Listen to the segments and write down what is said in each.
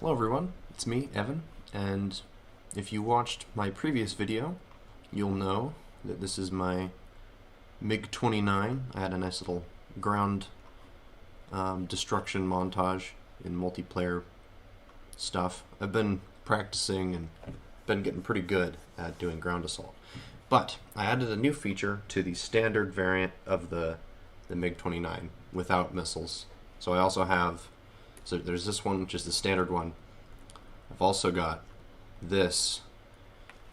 Hello everyone, it's me, Evan, and if you watched my previous video, you'll know that this is my MiG-29. I had a nice little ground destruction montage in multiplayer stuff. I've been practicing and been getting pretty good at doing ground assault. But I added a new feature to the standard variant of the MiG-29 without missiles. So I also have, so there's this one, which is the standard one. I've also got this,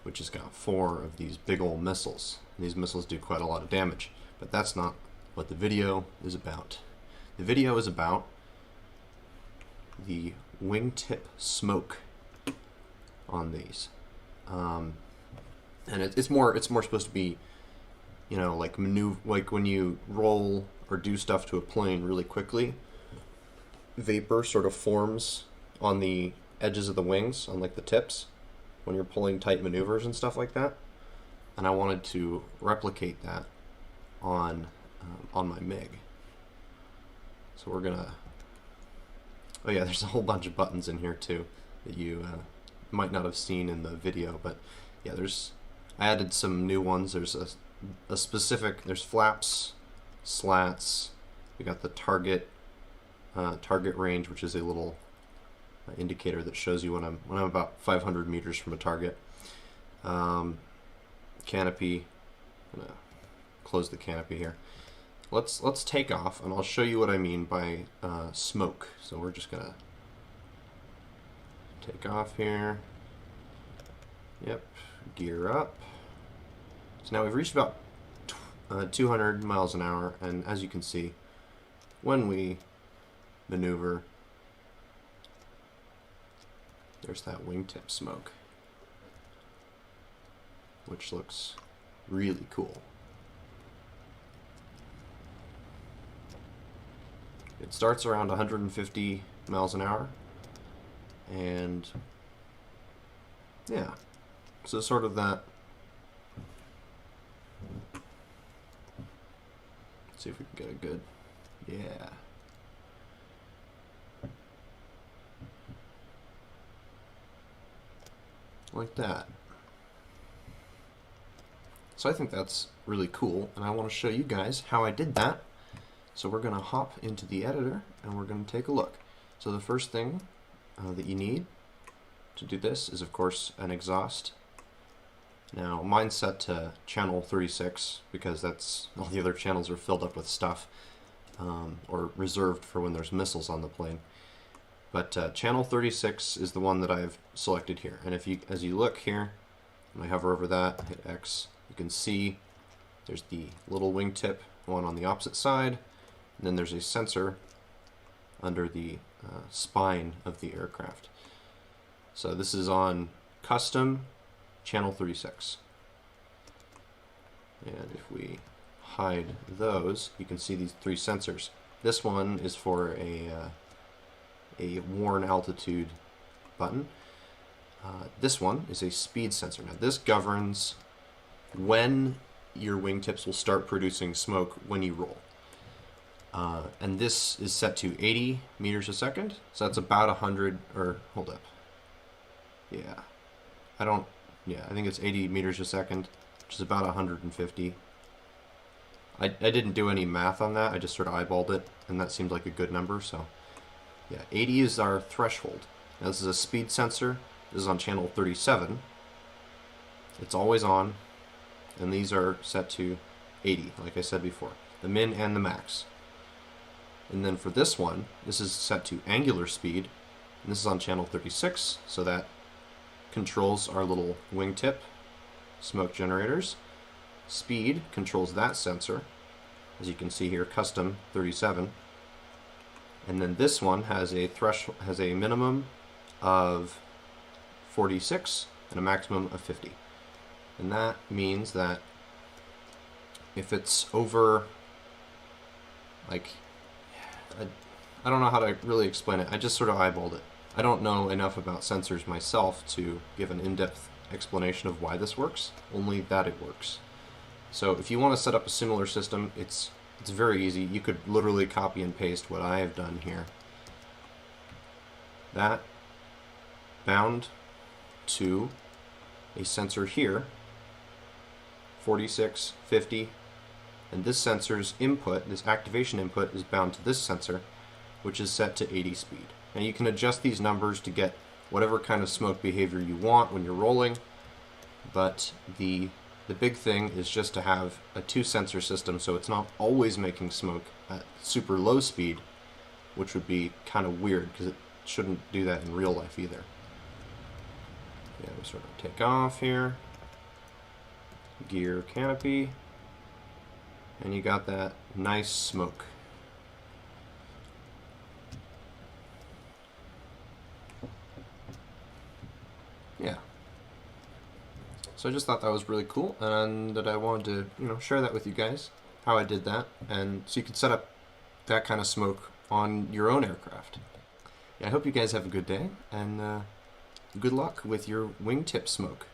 which has got 4 of these big old missiles. And these missiles do quite a lot of damage, but that's not what the video is about. The video is about the wingtip smoke on these, and it's more supposed to be, you know, like like when you roll or do stuff to a plane really quickly, vapor sort of forms on the edges of the wings, on like the tips, when you're pulling tight maneuvers and stuff like that. And I wanted to replicate that on my MiG. So we're gonna. Oh yeah, there's a whole bunch of buttons in here too that you might not have seen in the video, but yeah, I added some new ones. There's a specific. There's flaps, slats. We got the target range, which is a little indicator that shows you when I'm about 500 meters from a target. Canopy. I'm gonna close the canopy here. Let's take off, and I'll show you what I mean by smoke. So we're just gonna take off here. Yep, gear up. So now we've reached about 200 miles an hour, and as you can see, when we maneuver, there's that wingtip smoke, which looks really cool. It starts around 150 miles an hour, and yeah, so sort of that. Let's see if we can get a good, yeah. Like that. So I think that's really cool, and I want to show you guys how I did that. So we're going to hop into the editor and we're going to take a look. So the first thing that you need to do this is, of course, an exhaust. Now mine's set to channel 36 because that's all the other channels are filled up with stuff, or reserved for when there's missiles on the plane. But channel 36 is the one that I've selected here. And if you, as you look here, and I hover over that, hit X, you can see there's the little wingtip one on the opposite side, and then there's a sensor under the spine of the aircraft. So this is on custom channel 36. And if we hide those, you can see these 3 sensors. This one is for a worn altitude button. This one is a speed sensor. Now this governs when your wingtips will start producing smoke when you roll. And this is set to 80 meters a second, so that's about 100, or hold up. Yeah, I think it's 80 meters a second, which is about 150. I didn't do any math on that, I just sort of eyeballed it, and that seemed like a good number, so yeah, 80 is our threshold. Now this is a speed sensor. This is on channel 37. It's always on, and these are set to 80, like I said before, the min and the max. And then for this one, this is set to angular speed, and this is on channel 36, so that controls our little wingtip smoke generators. Speed controls that sensor, as you can see here, custom 37. And then this one has a minimum of 46 and a maximum of 50. And that means that if it's over, like, I don't know how to really explain it. I just sort of eyeballed it. I don't know enough about sensors myself to give an in-depth explanation of why this works, only that it works. So if you want to set up a similar system, it's very easy. You could literally copy and paste what I have done here. That bound to a sensor here, 46, 50, and this sensor's input, this activation input, is bound to this sensor, which is set to 80 speed. Now you can adjust these numbers to get whatever kind of smoke behavior you want when you're rolling, but the big thing is just to have a 2-sensor system so it's not always making smoke at super low speed, which would be kind of weird because it shouldn't do that in real life either. Yeah, we sort of take off here, gear canopy, and you got that nice smoke. Yeah. So I just thought that was really cool, and that I wanted to, share that with you guys, how I did that, and so you can set up that kind of smoke on your own aircraft. Yeah, I hope you guys have a good day, and good luck with your wingtip smoke.